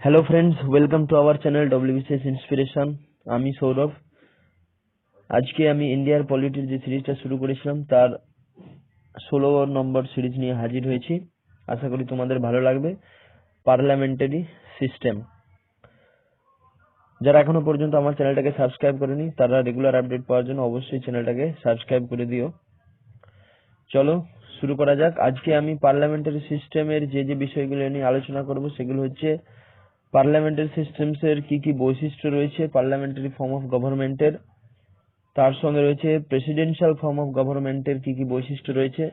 Hello friends, welcome to our channel WBCS inspiration. আমি সৌরভ। আজকে আমি ইন্ডিয়ার পলিটির যে সিরিজটা শুরু করেছিলাম তার 16 নম্বর সিরিজ নিয়ে হাজির হয়েছি। আশা করি তোমাদের ভালো লাগবে। Parliamentary system. যারা এখনো পর্যন্ত আমার চ্যানেলটাকে সাবস্ক্রাইব করেনি তারা রেগুলার আপডেট পাওয়ার জন্য অবশ্যই চ্যানেলটাকে সাবস্ক্রাইব করে দিও। চলো শুরু করা যাক। আজকে আমি পার্লামেন্টারি সিস্টেমের যে বিষয়গুলো নিয়ে আলোচনা করব সেগুলো হচ্ছে পার্লামেন্টারি সিস্টেমস এর কি কি বৈশিষ্ট্য রয়েছে, পার্লামেন্টারি ফর্ম অফ গভর্নমেন্টের, তার সঙ্গে রয়েছে প্রেসিডেন্সিয়াল ফর্ম অফ গভর্নমেন্টের কি কি বৈশিষ্ট্য রয়েছে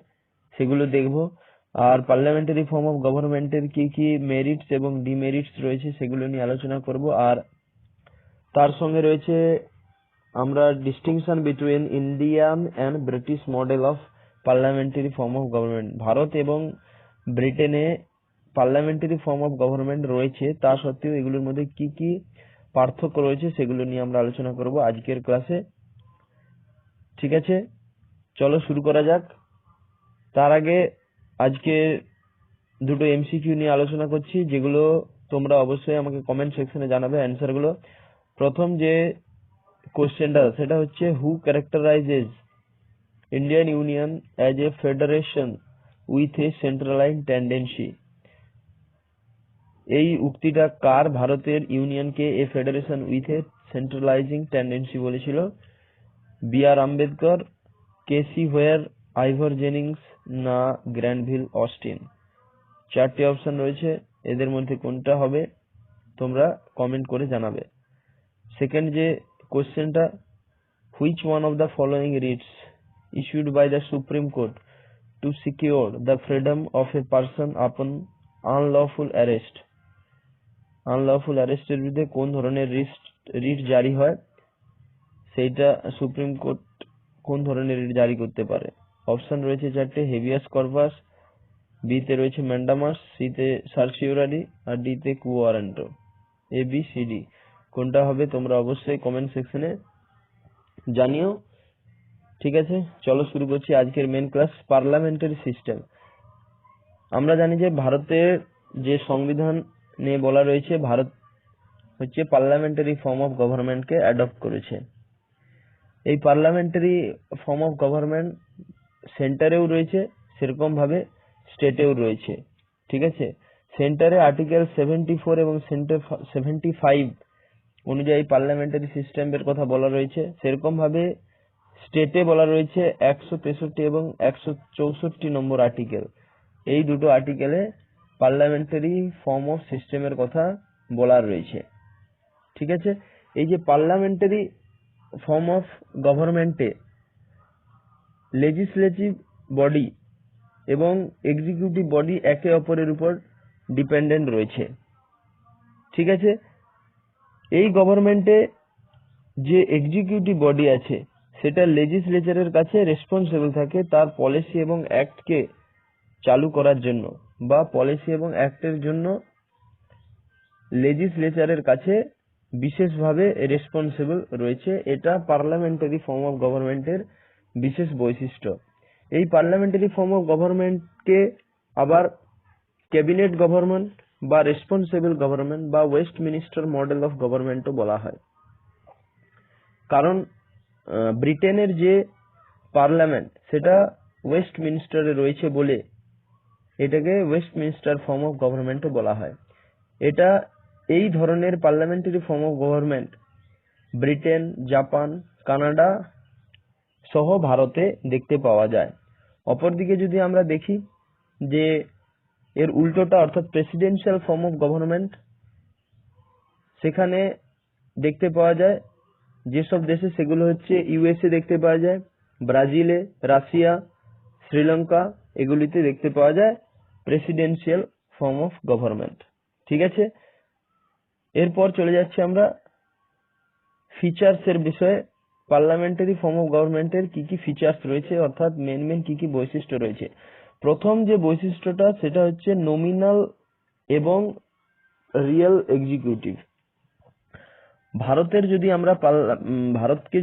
সেগুলো দেখব। আর পার্লামেন্টারি ফর্ম অফ গভর্নমেন্টের কি কি মেরিটস এবং ডিমেরিটস রয়েছে সেগুলো নিয়ে আলোচনা করব। আর তার সঙ্গে রয়েছে আমরা distinction between Indian and British model of parliamentary form of government. Bharat এবং ব্রিটেনে পার্লামেন্টারি ফর্ম অফ গভর্নমেন্ট রয়েছে, তা সত্ত্বেও এগুলোর মধ্যে কি কি পার্থক্য রয়েছে সেগুলো নিয়ে আমরা আলোচনা করব আজকের ক্লাসে। ঠিক আছে, চলো শুরু করা যাক। তার আগে আজকে দুটো এমসিকিউ নিয়ে আলোচনা করছি, যেগুলো তোমরা অবশ্যই আমাকে কমেন্ট সেকশনে জানাবে অ্যান্সার গুলো। প্রথম যে কোশ্চেনটা সেটা হচ্ছে, who characterises Indian union as a federation with a centralised tendency. এই উক্তিটা কার ভারতের ইউনিয়নকে a federation with a centralising tendency বলেছিল? B R Ambedkar, K C Wheare, Ivor Jennings না গ্র্যানভিল অস্টিন? চারটি অপশন রয়েছে, এদের মধ্যে কোনটা হবে তোমরা কমেন্ট করে জানাবে। সেকেন্ড যে কোশ্চেনটা, which one of the following writs issued by the Supreme Court to secure the freedom of a person upon unlawful arrest? Unlawful অ্যারেস্টের বিরুদ্ধে কোন ধরনের রিট জারি হয়, সেইটা সুপ্রিম কোর্ট কোন ধরনের রিট জারি করতে পারে? অপশন রয়েছে চারটে, হেভিয়াস কর্পাস, বি তে রয়েছে ম্যান্ডামাস, সি তে সার্সিওরারি, আর ডি তে কু warranto. A B C D কোনটা হবে তোমরা অবশ্যই কমেন্ট সেকশনে জানিও। ঠিক আছে, চলো শুরু করছি আজকের মেন ক্লাস, পার্লামেন্টারি সিস্টেম। আমরা জানি যে ভারতের যে সংবিধান নিয়ে বলা রয়েছে, ভারত হচ্ছে পার্লামেন্টারি ফর্ম অফ গভর্নমেন্টকে অ্যাডপ্ট করেছে। এই পার্লামেন্টারি ফর্ম অফ গভর্নমেন্ট সেন্টারেও রয়েছে, সেরকম ভাবে স্টেটেও রয়েছে। ঠিক আছে, সেন্টারে আর্টিকেল 74 এবং সেন্টার 75 অনুযায়ী পার্লামেন্টারি সিস্টেমের কথা বলা রয়েছে, সেরকম ভাবে স্টেটে বলা রয়েছে 163 এবং 164 নম্বর আর্টিকেল। এই দুটো আর্টিকেলে পার্লামেন্টারি ফর্ম অফ সিস্টেমের কথা বলা রয়েছে। ঠিক আছে, এই যে পার্লামেন্টারি ফর্ম অফ গভর্নমেন্টে লেজিসলেটিভ বডি এবং এক্সিকিউটিভ বডি একে অপরের উপর ডিপেন্ডেন্ট রয়েছে। ঠিক আছে, এই গভর্নমেন্টে যে এক্সিকিউটিভ বডি আছে সেটা লেজিসলেচারের কাছে রেসপন্সিবল থাকে তার পলিসি এবং অ্যাক্টকে চালু করার জন্য, বা পলিসি এবং অ্যাক্টের জন্য লেজিসলেচারের কাছে বিশেষভাবে রেসপন্সিবল রয়েছে। এটা পার্লামেন্টারি ফর্ম অফ গভর্নমেন্টের বিশেষ বৈশিষ্ট্য। এই পার্লামেন্টারি ফর্ম অফ গভর্নমেন্টকে আবার ক্যাবিনেট গভর্নমেন্ট বা রেসপন্সিবল গভর্নমেন্ট বা ওয়েস্টমিনিস্টার মডেল অফ গভর্নমেন্টও বলা হয়। কারণ ব্রিটেনের যে পার্লামেন্ট সেটা ওয়েস্টমিনিস্টারে রয়েছে বলে এটাকে ওয়েস্টমিনিস্টার ফর্ম অফ গভর্নমেন্টও বলা হয়। এটা এই ধরনের parliamentary form of government Britain, Japan, Canada সহ ভারতে দেখতে পাওয়া যায়। অপরদিকে যদি আমরা দেখি যে এর উল্টোটা অর্থাৎ প্রেসিডেন্সিয়াল ফর্ম অফ গভর্নমেন্ট, সেখানে দেখতে পাওয়া যায় যেসব দেশে, সেগুলো হচ্ছে ইউএসএ দেখতে পাওয়া যায়, ব্রাজিলে, রাশিয়া, শ্রীলঙ্কা, এগুলিতে দেখতে পাওয়া যায় প্রেসিডেন্সিয়াল ফর্ম অফ গভর্নমেন্ট। ঠিক আছে, এরপর চলে যাচ্ছি আমরা ফিচার্স এর বিষয়ে। পার্লামেন্টারি ফর্ম অফ গভর্নমেন্টের কি কি ফিচার্স রয়েছে, অর্থাৎ মেন কি কি বৈশিষ্ট্য রয়েছে। প্রথম যে বৈশিষ্ট্যটা সেটা হচ্ছে নমিনাল এবং রিয়েল এক্সিকিউটিভ। ভারতকে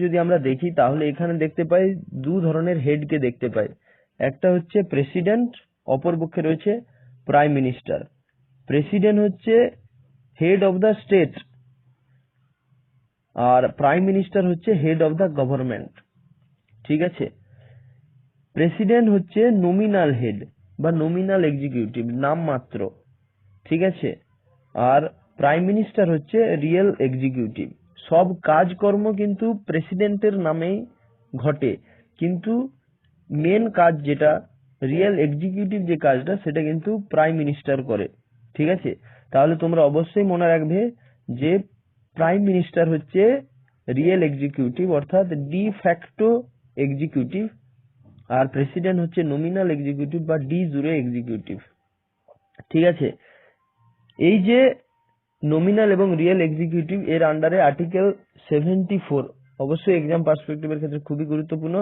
যদি আমরা দেখি তাহলে এখানে দেখতে পাই দু ধরনের হেডকে দেখতে পাই। একটা হচ্ছে প্রেসিডেন্ট, অপরপক্ষে রয়েছে প্রাইম মিনিস্টার। প্রেসিডেন্ট হচ্ছে হেড অফ দ্য স্টেট, আর প্রাইম মিনিস্টার হচ্ছে হেড অফ দ্য গভর্নমেন্ট। ঠিক আছে, প্রেসিডেন্ট হচ্ছে নমিনাল হেড বা নমিনাল এক্সিকিউটিভ, নামমাত্র। ঠিক আছে, আর প্রাইম মিনিস্টার হচ্ছে রিয়েল এক্সিকিউটিভ। সব কাজকর্ম কিন্তু প্রেসিডেন্টের নামেই ঘটে, কিন্তু মেন কাজ যেটা রিয়েল এক্সিকিউটিভ যে কাজটা সেটা কিন্তু প্রাইম মিনিস্টার করে। ঠিক আছে, তাহলে তোমরা অবশ্যই মনে রাখবে যে প্রাইম মিনিস্টার হচ্ছে রিয়েল এক্সিকিউটিভ অর্থাৎ ডি ফ্যাক্টো এক্সিকিউটিভ, আর প্রেসিডেন্ট হচ্ছে নমিনাল এক্সিকিউটিভ বা ডি জুরে এক্সিকিউটিভ। ঠিক আছে, এই যে নমিনাল এবং রিয়েল এক্সিকিউটিভ এর আন্ডারে আর্টিকেল 74 অবশ্যই এক্সাম পার্সপেক্টিভের ক্ষেত্রে খুবই গুরুত্বপূর্ণ।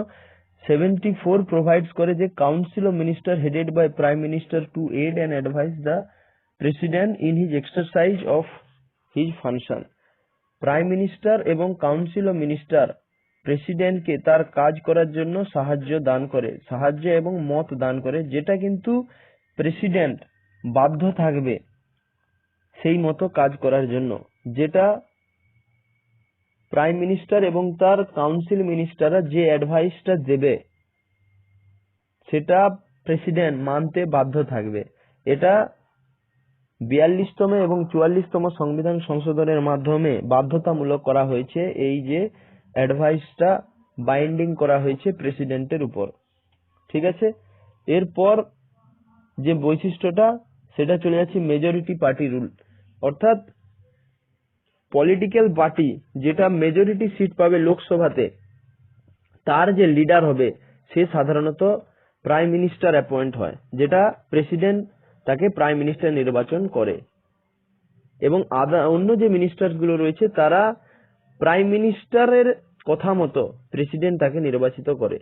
74 প্রোভাইডস করে যে council of minister headed by prime minister to aid and advise the president in his exercise of his function. Prime minister এবং কাউন্সিল অফ মিনিস্টার প্রেসিডেন্টকে তার কাজ করার জন্য সাহায্য এবং মত দান করে, যেটা কিন্তু প্রেসিডেন্ট বাধ্য থাকবে সেই মতো কাজ করার জন্য, যেটা প্রাইম মিনিস্টার এবং তার কাউন্সিল মিনিস্টাররা যে অ্যাডভাইসটা দেবে সেটা প্রেসিডেন্ট মানতে বাধ্য থাকবে। এটা 42তম এবং 44তম সংবিধান সংশোধনের মাধ্যমে বাধ্যতামূলক করা হয়েছে, এই যে অ্যাডভাইসটা বাইন্ডিং করা হয়েছে প্রেসিডেন্টের উপর। ঠিক আছে, এরপর যে বৈশিষ্ট্যটা সেটা চলে যাচ্ছে মেজরিটি পার্টি রুল, অর্থাৎ পলিটিক্যাল পার্টি যেটা মেজরিটি সিট পাবে লোকসভাতে তার যে লিডার হবে সে সাধারণত প্রাইম মিনিস্টার অ্যাপয়েন্ট হয়, যেটা প্রেসিডেন্ট তাকে প্রাইম মিনিস্টার নির্বাচন করে, এবং অন্য যে মিনিস্টার গুলো রয়েছে তারা প্রাইম মিনিস্টারের কথা মতো প্রেসিডেন্ট তাকে নির্বাচিত করে।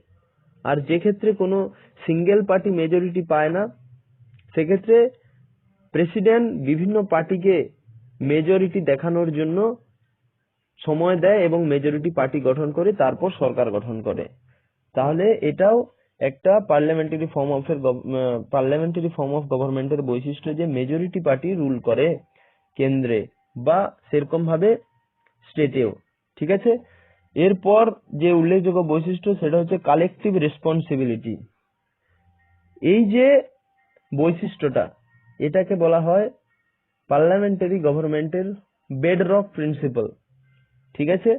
আর যে ক্ষেত্রে কোনো সিঙ্গেল পার্টি মেজরিটি পায় না সেক্ষেত্রে প্রেসিডেন্ট বিভিন্ন পার্টিকে মেজরিটি দেখানোর জন্য সময় দেয় এবং মেজরিটি পার্টি গঠন করে তারপর সরকার গঠন করে। তাহলে এটাও একটা পার্লামেন্টারি ফর্ম অফ গভর্নমেন্টের বৈশিষ্ট্য যে মেজরিটি পার্টি রুল করে কেন্দ্রে বা সেরকম ভাবে স্টেটেও। ঠিক আছে, এরপর যে উল্লেখযোগ্য বৈশিষ্ট্য সেটা হচ্ছে কালেকটিভ রেসপন্সিবিলিটি। এই যে বৈশিষ্ট্যটা এটাকে বলা হয় পার্লামেন্টারি গভর্নমেন্টের বেডরক প্রিন্সিপাল। ঠিক আছে,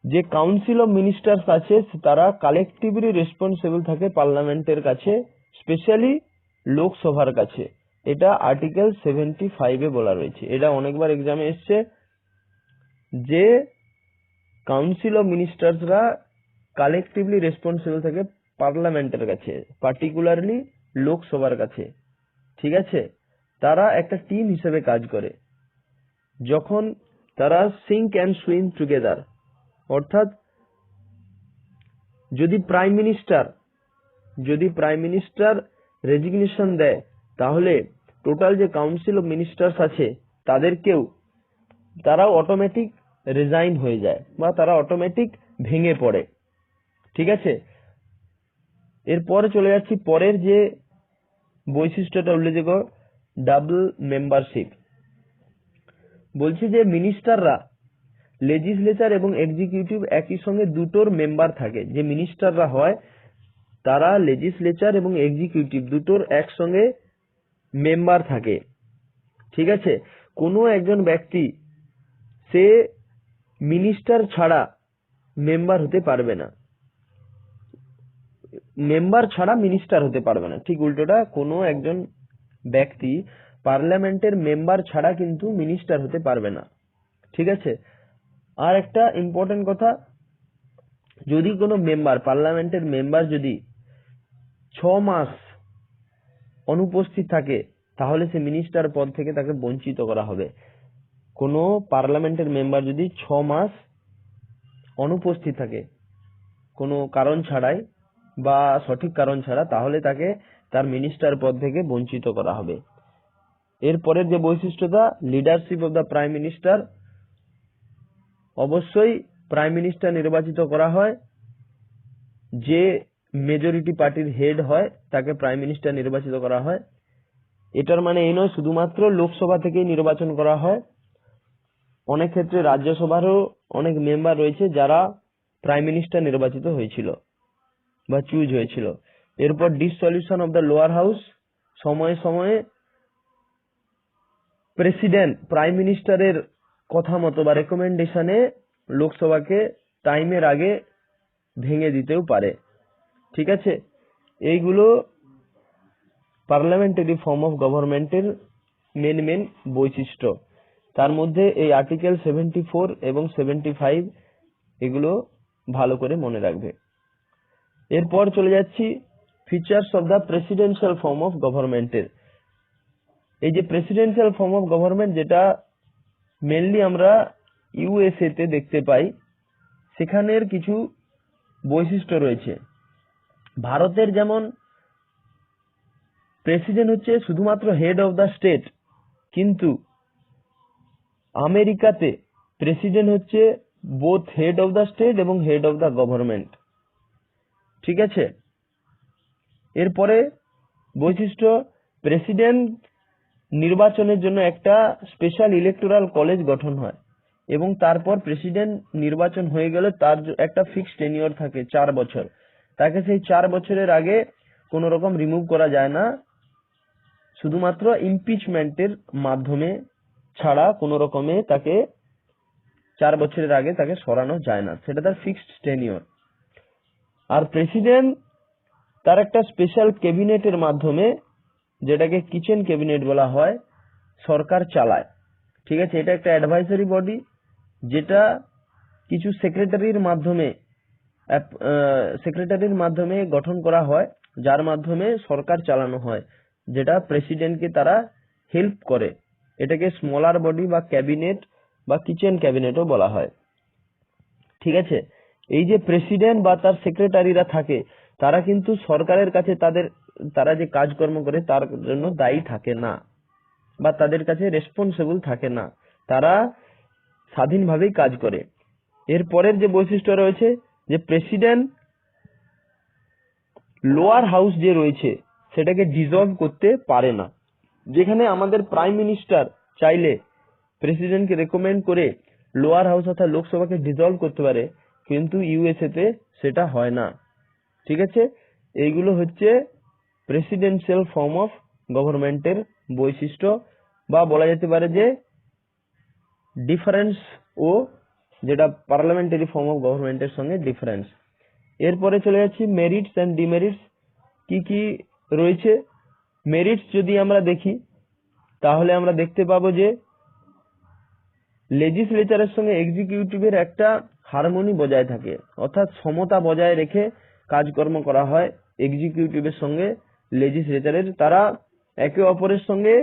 যে কাউন্সিল অফ মিনিস্টার্স আছে তারা কালেকটিভলি রেসপন্সিবল থাকে পার্লামেন্টের কাছে, স্পেশালি লোকসভার কাছে। এটা আর্টিকেল 75 বলা রয়েছে। এটা অনেকবার এক্সামে এসছে যে কাউন্সিল অফ মিনিস্টার্সরা কালেকটিভলি রেসপন্সিবল থাকে পার্লামেন্টের কাছে, পার্টিকুলারলি লোকসভার কাছে। ঠিক আছে, তারা একটা টিম হিসেবে কাজ করে যখন তারা সিঙ্ক অ্যান্ড সুইম টুগেদার, অর্থাৎ যদি প্রাইম মিনিস্টার রেজিগনেশন দেয় তাহলে টোটাল যে কাউন্সিল অফ মিনিস্টার্স আছে তারাও অটোমেটিক রিজাইন হয়ে যায় বা তারা অটোমেটিক ভেঙে পড়ে। ঠিক আছে, এরপরে চলে যাচ্ছি পরের যে বৈশিষ্ট্যটা উল্লেখযোগ্য, ডাবল মেম্বারশিপ। বলছি যে মিনিস্টাররা লেজিসলেচার এবং এক্সিকিউটিভ একই সঙ্গে দুটোর মেম্বার থাকে। যে মিনিস্টাররা হয় তারা লেজিসলেচার এবং এক্সিকিউটিভ দুটোর একসঙ্গে মেম্বার থাকে। ঠিক আছে, কোনো একজন ব্যক্তি সে মিনিস্টার ছাড়া মেম্বার হতে পারবে না, মেম্বার ছাড়া মিনিস্টার হতে পারবে না। ঠিক উল্টোটা, কোনো একজন ব্যক্তি পার্লামেন্টের মেম্বার ছাড়া কিন্তু মিনিস্টার হতে পারবে না। ঠিক আছে, আর একটা ইম্পর্টেন্ট কথা, যদি কোনো পার্লামেন্টের মেম্বার যদি 6 মাস অনুপস্থিত থাকে তাহলে সে মিনিস্টার পদ থেকে তাকে বঞ্চিত করা হবে। কোনো পার্লামেন্টের মেম্বার যদি 6 মাস অনুপস্থিত থাকে কোনো কারণ ছাড়াই বা সঠিক কারণ ছাড়া, তাহলে তাকে তার মিনিস্টার পদ থেকে বঞ্চিত করা হবে। এরপরের যে বৈশিষ্ট্যটা, leadership of the prime minister. অবশ্যই প্রাইম মিনিস্টার নির্বাচিত করা হয়, যে মেজরিটি পার্টির হেড হয় তাকে প্রাইম মিনিস্টার নির্বাচিত করা হয়। এটার মানে এই নয় শুধুমাত্র লোকসভা থেকেই নির্বাচন করা হয়, অনেক ক্ষেত্রে রাজ্যসভারও অনেক মেম্বার রয়েছে যারা প্রাইম মিনিস্টার নির্বাচিত হয়েছিল বা চুজ হয়েছিল। এরপর ডিসসলিউশন অফ দ্য লোয়ার হাউস, সময়ে সময়ে প্রেসিডেন্ট প্রাইম মিনিস্টারের কথা মতো বা রেকমেন্ডেশনে লোকসভাকে টাইমের আগে ভেঙে দিতেও পারে। ঠিক আছে, এইগুলো পার্লামেন্টারি ফর্ম অফ গভর্নমেন্টের মেন বৈশিষ্ট্য। তার মধ্যে এই আর্টিকেল 74 এবং 75 এগুলো ভালো করে মনে রাখবে। এরপর চলে যাচ্ছি features of the presidential form of গভর্নমেন্টের। এই যে প্রেসিডেন্সিয়াল ফর্ম অফ গভর্নমেন্ট যেটা মেনলি আমরা ইউএসএ তে দেখতে পাই, সেখানের কিছু বৈশিষ্ট্য রয়েছে। ভারতের যেমন প্রেসিডেন্ট হচ্ছে শুধুমাত্র হেড অফ দ্য স্টেট, কিন্তু আমেরিকাতে প্রেসিডেন্ট হচ্ছে both head of the state এবং হেড অফ দ্য গভর্নমেন্ট। ঠিক আছে, এরপরে বৈশিষ্ট্য, প্রেসিডেন্ট নির্বাচনের জন্য একটা স্পেশাল ইলেকটোরাল কলেজ গঠন হয় এবং তারপর প্রেসিডেন্ট নির্বাচন হয়ে গেলে তার একটা ফিক্সড টেনিওর থাকে 4 বছর। তাকে সেই 4 বছরের আগে কোনো রকম রিমুভ করা যায় না, শুধুমাত্র ইমপিচমেন্টের মাধ্যমে ছাড়া কোনো রকমে তাকে 4 বছরের আগে তাকে সরানো যায় না, সেটা তার ফিক্সড টেনিওর। আর প্রেসিডেন্ট তার একটা স্পেশাল ক্যাবিনেটের মাধ্যমে, যেটাকে কিচেন ক্যাবিনেট বলা হয়, সরকার চালায়। ঠিক আছে, এটা একটা অ্যাডভাইজারি বডি যেটা কিছু সেক্রেটারির মাধ্যমে গঠন করা হয়, যার মাধ্যমে সরকার চালানো হয়, যেটা প্রেসিডেন্টকে তারা হেল্প করে। এটাকে স্মলার বডি বা ক্যাবিনেট বা কিচেন ক্যাবিনেটও বলা হয়। ঠিক আছে, এই যে প্রেসিডেন্ট বা তার সেক্রেটারিরা থাকে, তারা কিন্তু সরকারের কাছে তারা যে কাজকর্ম করে তার জন্য দায়ী থাকে না বা তাদের কাছে রেসপন্সিবল থাকে না, তারা স্বাধীনভাবেই কাজ করে। এর পরের যে বৈশিষ্ট্য রয়েছে, যে প্রেসিডেন্ট লোয়ার হাউস যে রয়েছে সেটাকে ডিসলভ করতে পারে না। যেখানে আমাদের প্রাইম মিনিস্টার চাইলে প্রেসিডেন্টকে রেকমেন্ড করে লোয়ার হাউস অর্থাৎ লোকসভাকে ডিসলভ করতে পারে, কিন্তু ইউএসএ তে সেটা হয় না। ঠিক আছে, এইগুলো হচ্ছে প্রেসিডেন্সিয়াল ফর্ম অফ গভর্নমেন্টের বৈশিষ্ট্য, বা বলা যেতে পারে যে ডিফারেন্স, ও যেটা পার্লামেন্টারি ফর্ম অফ গভর্নমেন্টের সঙ্গে ডিফারেন্স। এরপরে চলে যাচ্ছি মেরিটস এন্ড ডিমেরিটস, কি কি রয়েছে। মেরিটস যদি আমরা দেখি তাহলে আমরা দেখতে পাবো যে লেজিসলেচারের সঙ্গে এক্সিকিউটিভের একটা হারমোনি বজায় থাকে, অর্থাৎ সমতা বজায় রেখে কাজকর্ম করা হয় এক্সিকিউটিভের সঙ্গে লেজিসলেচারের। তারা একে অপরের সঙ্গে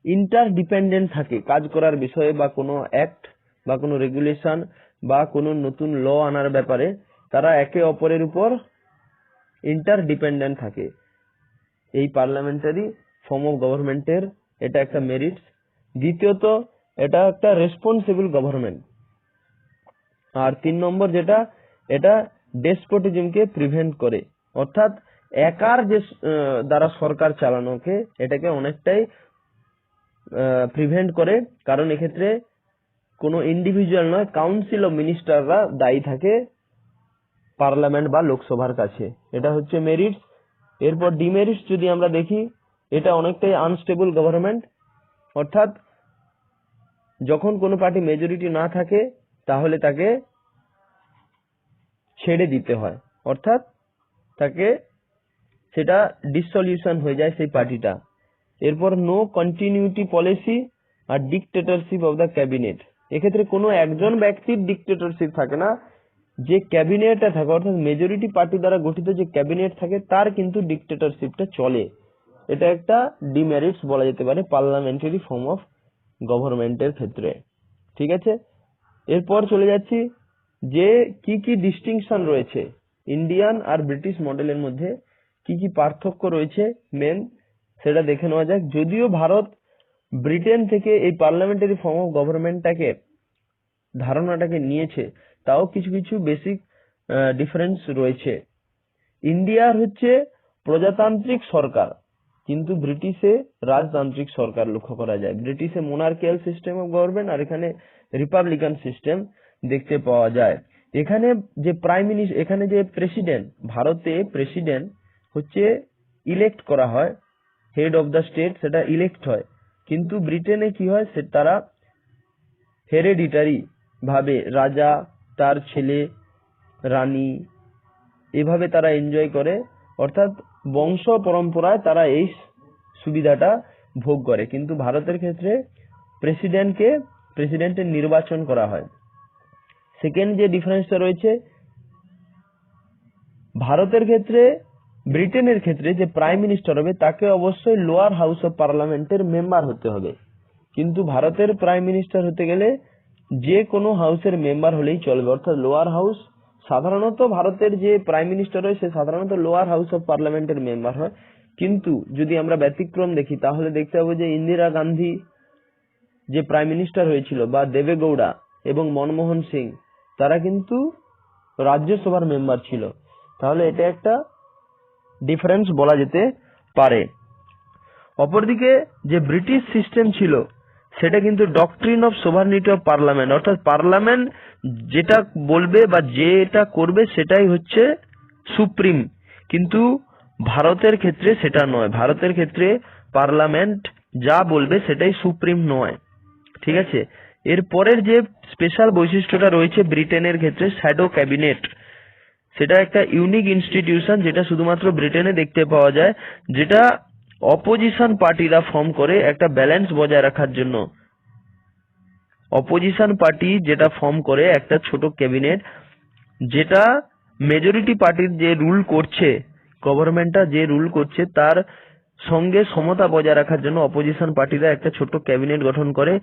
ইন্টারডিপেন্ডেন্ট থাকে কাজ করার বিষয়ে, বা কোনো অ্যাক্ট বা কোনো রেগুলেশন বা কোনো নতুন ল আনার ব্যাপারে তারা একে অপরের উপর ইন্টারডিপেন্ডেন্ট থাকে। এই পার্লামেন্টারি ফর্ম অফ গভর্নমেন্টের এটা একটা মেরিটস। দ্বিতীয়ত, এটা একটা রেসপন্সিবল গভর্নমেন্ট। আর 3 নম্বর যেটা, এটা ডেসপোটিজমকে প্রিভেন্ট করে, অর্থাৎ একার যে দ্বারা সরকার চালানোকে এটাকে অনেকটাই প্রিভেন্ট করে, কারণ এক্ষেত্রে কোনো ইন্ডিভিজুয়াল নয়, কাউন্সিল অফ মিনিস্টাররা দায়ী থাকে পার্লামেন্ট বা লোকসভার কাছে। এটা হচ্ছে মেরিটস। এরপর ডিমেরিটস যদি আমরা দেখি, এটা অনেকটাই আনস্টেবল গভর্নমেন্ট, অর্থাৎ যখন কোনো পার্টি মেজরিটি না থাকে তাহলে তাকে ছেড়ে দিতে হয়, অর্থাৎ তাকে সেটা ডিসসলিউশন হয়ে যায় সেই পার্টিটা। এরপর নো কন্টিনিউটি পলিসি আর ডিক্টেটরশিপ অফ দ্য ক্যাবিনেট, এক্ষেত্রে কোনো একজন ব্যক্তির ডিক্টেটরশিপ থাকে না, যে ক্যাবিনেটে থাকে অর্থাৎ মেজরিটি পার্টি দ্বারা গঠিত যে ক্যাবিনেট থাকে তার কিন্তু ডিক্টেটরশিপটা চলে। এটা একটা ডিমেরিটস বলা যেতে পারে পার্লামেন্টারি ফর্ম অফ গভর্নমেন্টের ক্ষেত্রে। ঠিক আছে, এরপর চলে যাচ্ছি যে কি কি ডিস্টিংশন রয়েছে ইন্ডিয়ান আর ব্রিটিশ মডেলের মধ্যে, কি কি পার্থক্য রয়েছে মেন, সেটা দেখে নেওয়া যাক। যদিও ভারত ব্রিটেন থেকে এই পার্লামেন্টারি ফর্ম অফ গভর্নমেন্টটাকে ধারণাটাকে নিয়েছে, তাও কিছু কিছু বেসিক ডিফারেন্স রয়েছে। ইন্ডিয়ার হচ্ছে প্রজাতান্ত্রিক সরকার, কিন্তু ব্রিটিশে রাজতান্ত্রিক সরকার লক্ষ্য করা যায়। ব্রিটিশে মোনার্কিয়াল সিস্টেম অফ গভর্নমেন্ট, আর এখানে রিপাবলিকান সিস্টেম দেখতে পাওয়া যায়। এখানে যে প্রাইম মিনিস্টার, এখানে যে প্রেসিডেন্ট, ভারতে প্রেসিডেন্ট হচ্ছে ইলেক্ট করা হয়, হেড অফ দ্য স্টেট সেটা ইলেক্ট হয়, কিন্তু ব্রিটেনে কি হয়, তারা হেরেডিটারি ভাবে রাজা, তার ছেলে, রানী, এভাবে তারা এনজয় করে, অর্থাৎ বংশ পরম্পরায় তারা এই সুবিধাটা ভোগ করে। কিন্তু ভারতের ক্ষেত্রে প্রেসিডেন্টের নির্বাচন করা হয়। সেকেন্ড যে ডিফারেন্সটা রয়েছে, ভারতের ক্ষেত্রে ব্রিটেনের ক্ষেত্রে যে প্রাইম মিনিস্টার হবে তাকে অবশ্যই লোয়ার হাউস অফ পার্লামেন্টের মেম্বার হতে হবে, কিন্তু ভারতের প্রাইম মিনিস্টার হতে গেলে যে কোনো হাউসের মেম্বার হলেই চলবে, অর্থাৎ লোয়ার হাউস। সাধারণত ভারতের যে প্রাইম মিনিস্টার হয় সে সাধারণত লোয়ার হাউস অফ পার্লামেন্টের মেম্বার হয়, কিন্তু যদি আমরা ব্যতিক্রম দেখি তাহলে দেখতে পাবো যে ইন্দিরা গান্ধী যে প্রাইম মিনিস্টার হয়েছিল, বা দেবে গৌড়া এবং মনমোহন সিং, তারা কিন্তু রাজ্যসভার মেম্বার ছিল। তাহলে এটা একটা ডিফারেন্স বলা যেতে পারে। অপরদিকে যে ব্রিটিশ সিস্টেম ছিল সেটা কিন্তু ডক্ট্রিন অফ সোভারনিটি অফ পার্লামেন্ট, অর্থাৎ পার্লামেন্ট যেটা বলবে বা যেটা করবে সেটাই হচ্ছে সুপ্রিম, কিন্তু ভারতের ক্ষেত্রে সেটা নয়। ভারতের ক্ষেত্রে পার্লামেন্ট যা বলবে সেটাই সুপ্রিম নয়। ঠিক আছে, এর পরের যে স্পেশাল বৈশিষ্ট্যটা রয়েছে ব্রিটেনের ক্ষেত্রে, শ্যাডো ক্যাবিনেট, সেটা একটা ইউনিক ইনস্টিটিউশন যেটা শুধুমাত্র ব্রিটেনে দেখতে পাওয়া যায়, যেটা অপোজিশন পার্টিরা ফর্ম করে একটা ব্যালেন্স বজায় রাখার জন্য। অপোজিশন পার্টি যেটা ফর্ম করে একটা ছোট ক্যাবিনেট, যেটা মেজরিটি পার্টির যে রুল করছে, গভর্নমেন্টটা যে রুল করছে তার সঙ্গে সমতা বজায় রাখার জন্য অপোজিশন পার্টিরা একটা ছোট ক্যাবিনেট গঠন করে,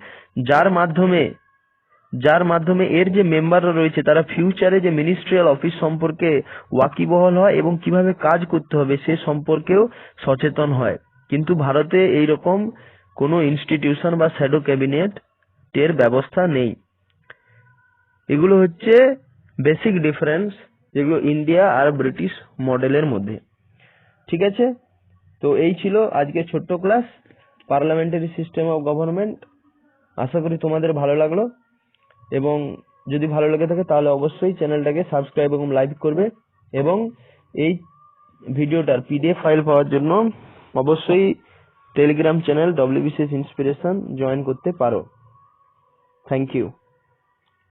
যার মাধ্যমে এর যে মেম্বাররা রয়েছে তারা ফিউচারে যে মিনিস্ট্রিয়াল অফিস সম্পর্কে ওয়াকিবহাল হয় এবং কিভাবে কাজ করতে হবে সে সম্পর্কেও সচেতন হয়। কিন্তু ভারতে এইরকম কোনো ইনস্টিটিউশন বা শ্যাডো ক্যাবিনেট এর ব্যবস্থা নেই। এগুলো হচ্ছে বেসিক ডিফারেন্স যেগুলো ইন্ডিয়া আর ব্রিটিশ মডেলের মধ্যে। ঠিক আছে, তো এই ছিল আজকে ছোট্ট class parliamentary system of government. আশা করি তোমাদের ভালো লাগলো, এবং যদি ভালো লেগে থাকে তাহলে অবশ্যই চ্যানেলটাকে সাবস্ক্রাইব এবং লাইক করবে, এবং এই ভিডিওটার পিডিএফ ফাইল পাওয়ার জন্য অবশ্যই telegram channel WBCS inspiration join করতে পারো। Thank you.